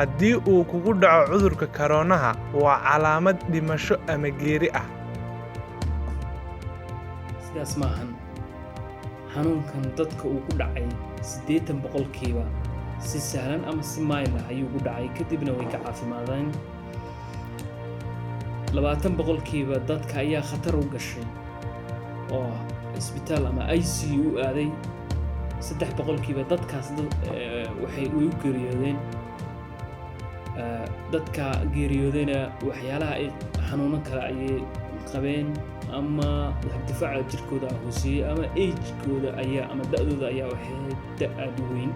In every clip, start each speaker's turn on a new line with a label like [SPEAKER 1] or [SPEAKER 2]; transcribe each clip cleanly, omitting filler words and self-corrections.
[SPEAKER 1] haddii uu kugu dhaco cudurka koroonaha, waa calaamad dhimasho ama geeri ah.
[SPEAKER 2] sidaas maahan. xanuunkan dadka uu ku dhacay 80% si sahlan ama si mayl ah ayuu ku dhacay, kadibna way ka caafimaadeen. 20% dadka ayaa khatar u gashay oo isbitaal ama ICU aaday. 3% dadkaas waxay u geeriyoodeen. dadka geeriyoodayna waxyaalaha ay xanuuno kale ayay qabeen, ama difaaca jirkooda hooseeyay, ama age-kooda ayaa ama da'dooda ayaa waxay aad u weyn.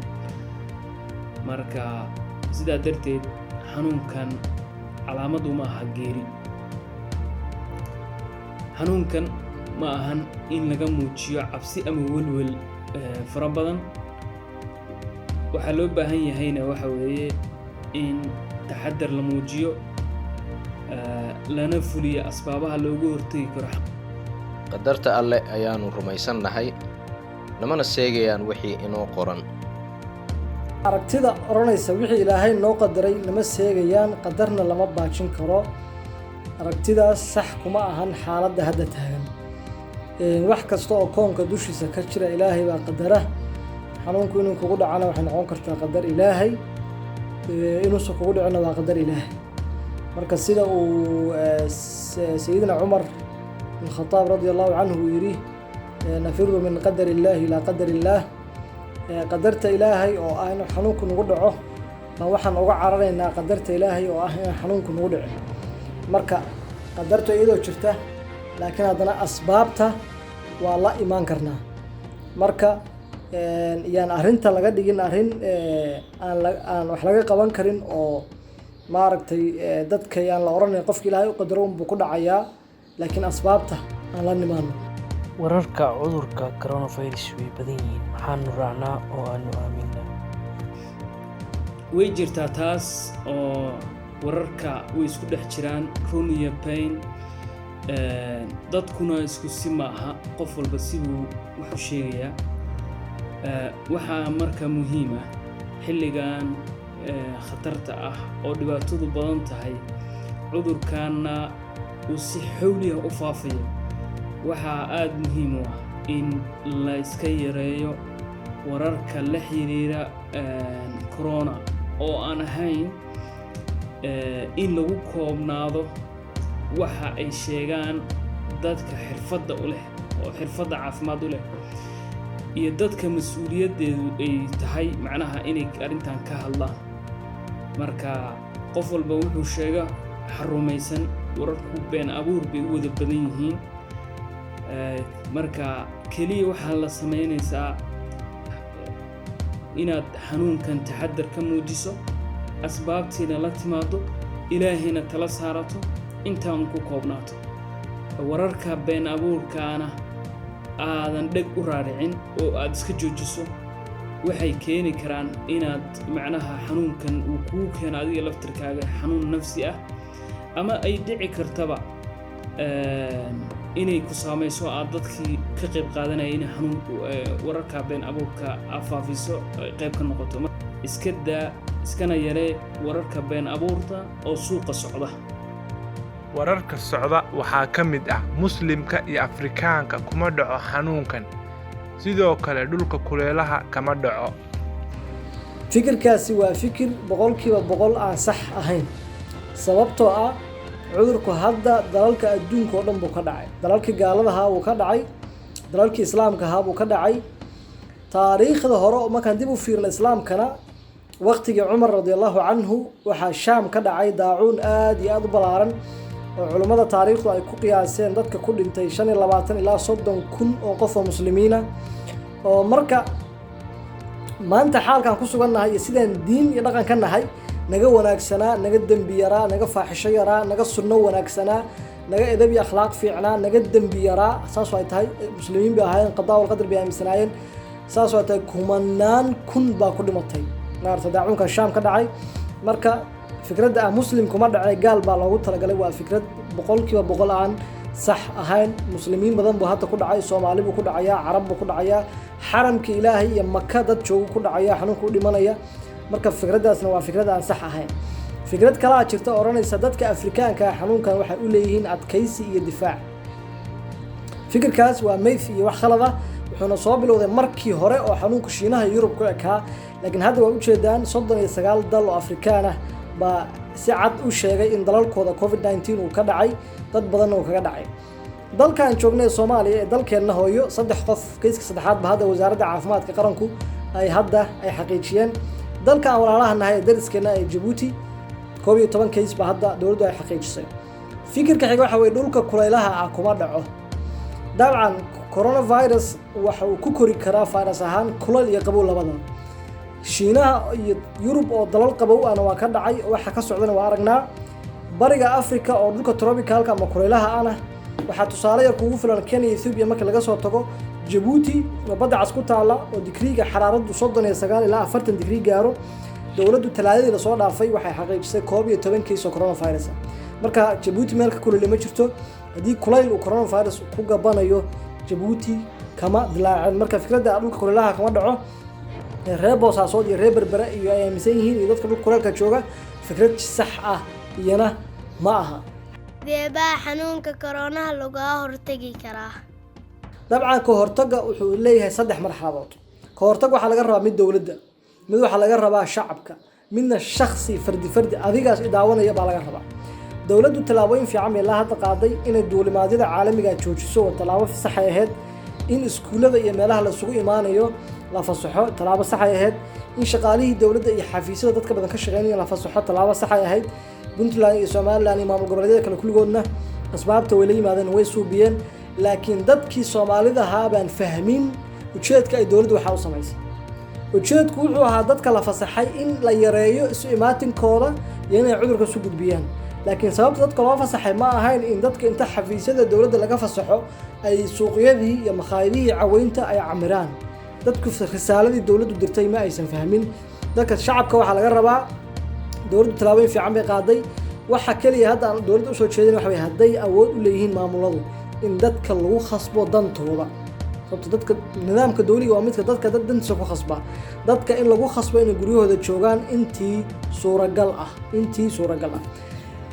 [SPEAKER 2] marka sidaa darteed xanuunkan calaamadu ma aha geeri. xanuunkan ma ahan in laga muujiyo cabsi ama welwel fara badan. waxaa loo baahan yahayna waxa weeye in taxadar la muujiyo, lana fuliyo asbaabaha loogu hortagi karo.
[SPEAKER 3] qadarta alle ayaanu rumaysannahay, namana seegayaan wixii inoo qoran.
[SPEAKER 4] aragtida oranaysa wixii Ilaahay noo qadaray nama seegayaan, qadarna lama baajin karo. aragtidaas sax kuma ahan xaaladda hadda taagan. wax kasta oo koonka dushiisa ka jira Ilaahay baa qadara. xanuunku inuu kugu dhacana waxay noqon kartaa qadar Ilaahay, inuusan kugu dhicina waa qadar Ilaahay. marka sida uu Sayyidina Umar bin Khattab radiyallahu anhu yiri, nafiru min qadari Ilaahi ila qadari Ilaah. qadarta Ilaahay oo ah in xanuunku nagu dhaco, waxaan uga cararaynaa qadarta Ilaahay oo ah in xanuunku nagu dhaco. marka qadartu iyadoo jirta, laakiin haddana asbaabta waa la imaan karnaa. marka yaan arrinta laga dhigin arrin aan wax laga qaban karin oo maaragtay dadka yaan la oranay qofka Ilaahay u qadaro buu ku dhacayaa, laakiin asbaabta aan la nimaano.
[SPEAKER 5] wararka cudurka coronavirus way badan yihiin, maxaanu raacnaa oo aanu aaminaa?
[SPEAKER 2] way jirtaa taas oo wararka way isku dhex jiraan, run iyo been. dadkuna isku si maaha, qof walba siduu wax u sheegayaa. waxaa marka muhiim ah xilligan khatarta ah oo dhibaatadu badan tahay, cudurkaana uu si xawli ah u faafayo. waxaa aad muhiim u ah in la iska yareeyo wararka la xiriira corona oo aan ahayn in lagu koobnaado waxa ay sheegaan dadka xirfadda u leh oo xirfadda caafimaad u leh, iyo dadka mas'uuliyaddeedu ay tahay macnaha inay arrintan ka hadlaan. marka qof walba wuxuu sheega xarumaysan, wararku been abuur bay u wada badan yihiin. marka keliya waxaa la samaynaysaa inaad xanuunkan taxadar ka muujiso, asbaabtiina la timaado, ilaahayna tala saarato, intaan ku koobnaato. wararka been abuurkaana aadan dheg u raaricin oo aad iska joojiso, waxay keeni karaan inaad macnaha xanuunkan uu kugu keeno adiga laftirkaaga xanuun nafsi ah, ama ay dhici kartaba inay ku saamayso aad dadkii ka qayb qaadanaya in xanuun wararka been abuurka afaafiso qayb ka noqoto. iska daa, iskana yaree wararka been abuurta oo suuqa socda.
[SPEAKER 1] wararka socda waxaa ka mid ah Muslimka iyo Afrikaanka kuma dhaco xanuunkan, sidoo kale dhulka kuleelaha kama dhaco.
[SPEAKER 4] fikirkaasi waa fikir 100% aan sax ahayn, sababtoo ah cudurku hadda dalalka adduunka oo dhan buu ka dhacay. dalalkii gaaladaha uu ka dhacay, dalalkii islaamka ahaa buu ka dhacay. taariikhda hore markaan dib u fiirno islaamkana, waqtigii Umar radiyallahu anhu waxaa Shaam ka dhacay daacuun aad iyo aad u ballaaran oo culimada taariikhdu ay ku qiyaaseen dadka ku dhintay 25 ilaa 30 kun oo qof oo muslimiina. oo marka maanta xaalkan ku sugannahay iyo sidaan diin iyo dhaqan ka nahay, naga wanaagsanaa, naga dambi yaraa, naga faaxisho yaraa, naga sunno wanaagsanaa, naga edeb iyo akhlaaq fiicnaa, naga dambi yaraa. saas way tahay muslimiin bay ahaayeen, qadaa wal qadar bay aaminsanaayeen. saas way tahay kumanaan kun baa ku dhimatay maarta daacuunka Shaam ka dhacay. marka fikradda muslim kuma dhacay, gaal baa loogu talagalay. waa fikrad 100% aan sax ahayn. muslimiin badan buu hadda ku dhacay, Soomaali buu ku dhacayaa, Carab buu ku dhacayaa, xaramka Ilaahay iyo Makka dad jooga ku dhacaya xanuunku u dhimanaya. marka fikraddaasna waa fikrad aan sax ahayn. fikrad kale aad jirta oranaysa dadka Afrikaanka xanuunkan waxay u leeyihiin adkaysi iyo difaac. fikirkaas waa myth iyo wax khalad ah, wuxuuna soo bilowday markii hore oo xanuunka Shiinaha iyo Yurub ku ekaa, laakiin hadda waa u jeedaan 39 dal oo Afrikaan ah baa si cad u sheegay in dalalkooda COVID-19 uu ka dhacay, dad badan oo kaga dhacay. dalkan joognay Soomaaliya ee dalkeena hooyo 3 qof kayska saddexaad ba hadda wasaaradda caafimaadka qaranku ay xaqiijiyeen. dalka aan walaalaha nahay dariskeena ee Djibouti 12 kays ba hadda dawladdu ay xaqiijisay. fikirka xiga waxa way dhulka kulaylaha ah kuma dhaco. dabcan coronavirus waxa uu ku kori karaa virus ahaan kulal iyo qabow labadaba. Shiinaha iyo Yurub oo dalal qabow ah waa ka dhacay, waxa ka socdana waa aragnaa. bariga Afrika oo dhulka tropicalka ama kulaylaha ah waxaa tusaale yar kugu filan Kenya iyo Ethiopia marka laga soo tago. Djibouti oo badda cas ku taala oo digriiga xaraaradu 39 ilaa 40 digrii gaaro. dawladdu talaadadii la soo dhaafay waxay xaqiijisay 12 kays oo coronavirus ah. marka Djibouti meel ka kulul ma jirto, haddii kulayl uu coronavirus ku gabanayo Djibouti kama dilaacin. marka fikradda dhulka kulaylaha kama dhaco reer Boosaasood iyo reer Berbera iyo ay aaminsan yihiin in dadka dhulka kulaylka jooga fikrad sax ah iyana ma aha.
[SPEAKER 6] deebaa xanuunka koronaha laga hortagi karaa?
[SPEAKER 4] dabcan ka hortagga wuxuu leeyahay 3 marxaladood. ka hortag waxa laga rabaa mid dawladda, mid waxa laga rabaa shacabka, midna shakhsi fardi adigaas idaawanaya baa laga rabaa. dawladdu talaabooyin fiican ay la hadda qaaday inay duulimaadyada caalamiga joojiso oo talaabo sax ah ahayd, in iskuulada iyo meelaha la isugu imaanayo la fasaxo talaabo sax ah ahayd, in shaqaalihii dawladda iyo xafiisyada dadka badan ka shaqeynaya la fasaxo talaabo sax ah ahayd. Puntland iyo Somaliland iyo maamul goboleedyada kale kulligoodna asbaabta way la yimaadeen way suubiyeen, laakiin dadkii Soomaalida ahaa baan fahmin ujeedka ay dawladdu waxa u samaysay. ujeedku wuxuu ahaa dadka la fasaxay in la yareeyo isu imaatinkooda iyo inay cudurka isu gudbiyaan, laakiin sababta dadka loo fasaxay ma ahayn in dadka inta xafiisyada dawladda laga fasaxo ay suuqyadii iyo makhaayadihii caweynta ay camiraan. dadku risaaladii dawladdu dirtay ma aysan fahmin. dadka shacabka waxa laga rabaa dawladdu talaabooyin fiican bay qaaday. waxa kaliya hadda aan dawladdu u soo jeedin waxa way hadday awood u leeyihiin maamuladu in dadka lagu khasbo dantooda. sababta dadka nidaamka dawliga waa midka dadka dantiisa ku khasba. dadka in lagu khasbo inay guryahooda joogaan intii suuragal ah.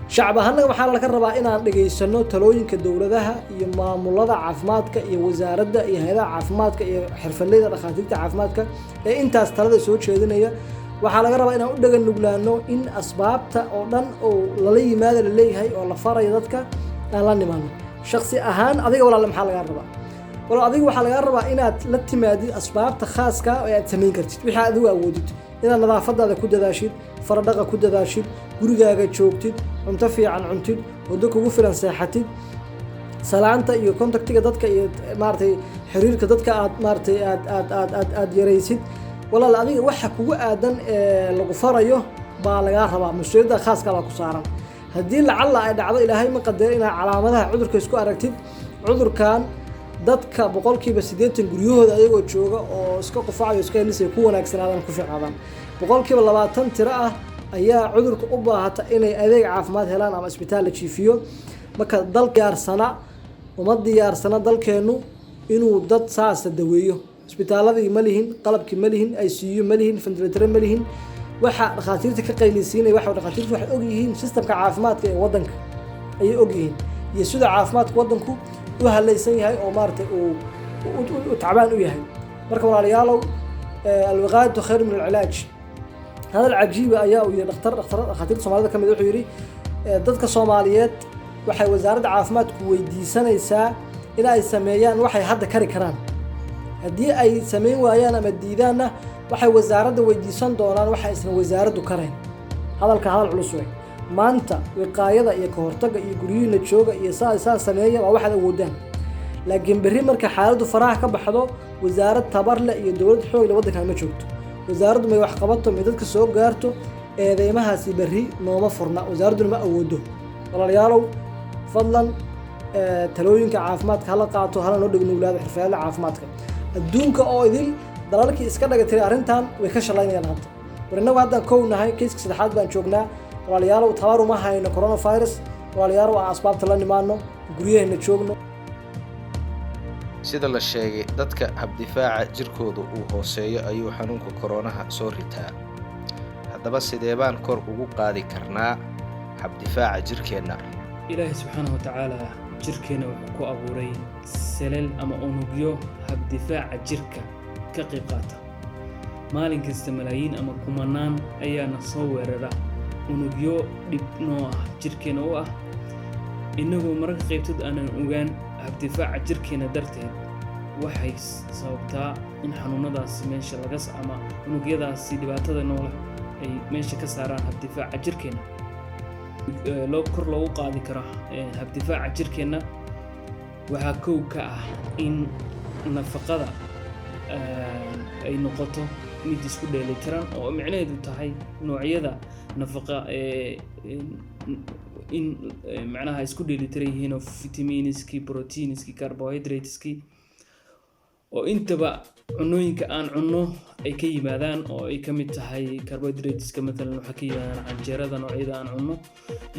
[SPEAKER 4] shacab ahaan waxaa laga rabaa inaan dhageysano talooyinka dawladaha iyo maamulada caafimaadka iyo wasaaradda iyo hay'adaha caafimaadka iyo xirfadleyda dhakhaatiirta caafimaadka ee intaas talada soo jeedinaya. waxaa laga rabaa inaan u dhagan nuglaano in asbaabta oo dhan oo lala yimaado la leeyahay oo la farayo dadka aan la nimaano. shakhsi ahaan adiga walaal maxaa laga rabaa? walaal adiga waxaa laga rabaa inaad la timaadid asbaabta khaaska ah ee aad samayn kartid wixii aad u awoodid, inaad nadaafadaada ku dadaashid, faradhaqa ku dadaashid, gurigaaga joogtid, cunto fiican cuntid, wado kugu filan seexatid, salaanta iyo contactiga dadka iyo maartay xiriirka dadka aad maartay aad yareysid. walaal adiga waxa kugu aadan ee lagu farayo baa laga rabaa, mas'uuliyadda khaaska ah ku saaran. haddii lacalla ay dhacdo ilaahay ma qadaro inaad calaamadaha cudurka isku aragtid, cudurkan dadka 80% guryahooda ayagoo jooga oo iska qufacayo iska helisay ku wanaagsanaadaan ku fiicnaadaan. 20% tiro ah ayaa cudurka u baahata inay adeeg caafimaad helaan ama isbitaal la jiifiyo. marka dal diyaarsana dalkeenu inuu dad saas daweeyo. isbitaaladii ma lihin, qalabkii ma lihin, ICU ma lihin, ventilator ma lihin. waxa dhakhaatiirta ka qaylisiinay waxa dhakhaatiirtu waxay og yihiin systemka caafimaadka ee wadanka ayay og yihiin iyo sida caafimaadka wadanku u halaysan yahay oo maartay uu tacbaan u yahay. marka walaalayaalow alwiqaayatu khayr min alcilaaj. هذا العجيب ayaa uu yiri dhakhaatiirta Soomaalida kamid wuxuu yiri dadka Soomaaliyeed waxay wasaaradda caafimaadku weydiisanaysaa in ay sameeyaan waxay hadda kari karaan. haddii ay sameyn waayaan ama diidaanna waxay wasaaradda weydiisan doonaan waxa aysan wasaaraddu karayn. hadalka hadal culus weey. maanta wiqaayada iyo ka hortagga iyo guryihiina jooga iyo saa sameeya waa waxaad awoodaan. laakiin berri marka xaaladdu faraha ka baxdo wasaarad tabar leh iyo dawlad xoog leh waddanka ma joogto. wasaaraddu may wax qabato may dadka soo gaarto eedeymahaasi berri nooma furna, wasaaraddu ma awoodo. walaalayaalow fadlan talooyinka caafimaadka hala qaato, hala noo dhagnuglaado xirfadlaha caafimaadka. adduunka oo idil dalalkii iska dhagatay arrintan way ka shalaynayaan hadda. warinagu hadda kownahay kayska saddexaad baan joognaa. walaalayaalow tabar uma hayno coronavirus. walaalayaalow aan asbaabta la nimaano, guryaheena joogno.
[SPEAKER 3] sida la sheegay dadka habdifaaca jirkooda uu hooseeyo ayuu xanuunka koronaha soo ritaa. haddaba sidee baan kor ugu qaadi karnaa habdifaaca jirkeenna?
[SPEAKER 2] ilaahay subxaanahu watacaala jirkeena wuxuu ku abuuray selal ama unugyo habdifaaca jirka ka qayb qaata. maalin kasta malaayiin ama kumanaan ayaana soo weerara unugyo dhib noo ah jirkeena u ah, innagoo mararka qaybtood aanan ogaan habdifaaca jirkeena darteed waxay sababtaa in xanuunadaasi meesha ama unugyadaasi dhibaatada noole ay meesha ka saaraan habdifaaca jirkeena. kor loogu qaadi karo habdifaaca jirkeena waxaa kow ka ah in nafaqada ay noqoto mid isku dheelitiran, oo micnaheedu tahay noocyada nafaqa in macnaha isku dheelitiran yihiin oo fitamiiniski, proteiniski, carbohydrateski, oo intaba cunooyinka aan cunno ay ka yimaadaan, oo ay ka mid tahay carbohydrateska matalan waxaa ka yimaadaan canjeerada noocyada aan cunno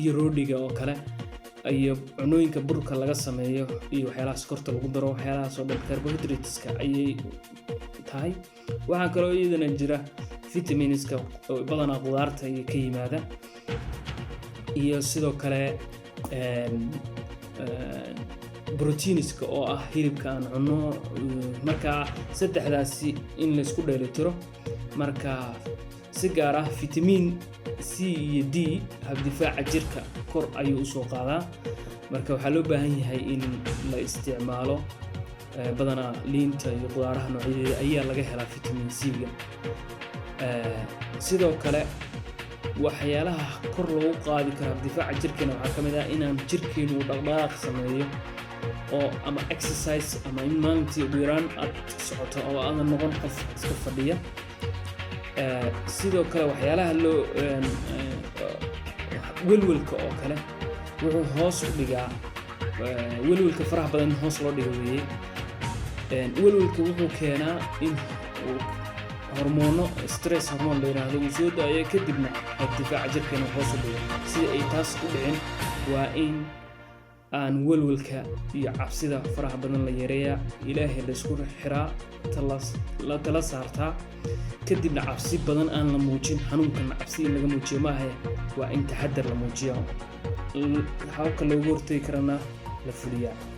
[SPEAKER 2] iyo roodhiga oo kale, iyo cunooyinka burka laga sameeyo iyo waxyaalaha sokorta lagu daro, waxyaalahaas oo dhan carbohydrateska ayay tahay. waxaa kaloo iyadana jira vitaminiska oo badanaa qudaarta ay ka yimaada, iyo sidoo kale proteiniska oo ah hilibka aan cunno. marka saddexdaasi in la isku dheelitiro, marka si gaar ah vitamin C iyo D habdifaaca jirka kor ayuu usoo qaadaa. marka waxaa loo baahan yahay in la isticmaalo badanaa liinta iyo qudaaraha noocyadeeda ayaa laga helaa vitamin C-ga. sidoo kale waxyaalaha kor loogu qaadi karo habdifaaca jirkeena waxaa ka mid ah inaan jirkeenu dhaqdhaqaaq sameeyo, oo ama exercise ama in maalintii ugu yaraan aad socoto oo aadan noqon qof iska fadhiya. sidoo kale waxyaalaha welwelka oo kale wuxuu hoos u dhigaa welwelka faraha badan hoos loo dhigo weeye. welwelka wuxuu keenaa in hormoono stress hormone la yiraahdo uu soo daayo, kadibna habdifaaca jirkeena hoos u dhigo. sida ay taas u dhicin waa in aan welwelka iyo cabsida faraha badan la yareeyaa, ilaahay la isku xiraa, la tala saartaa, kadibna cabsi badan aan la muujin. xanuunkan cabsi in laga muujiyo maaha, waa in taxadar la muujiyo. hababka loogu hortagi karana la fuliyaa.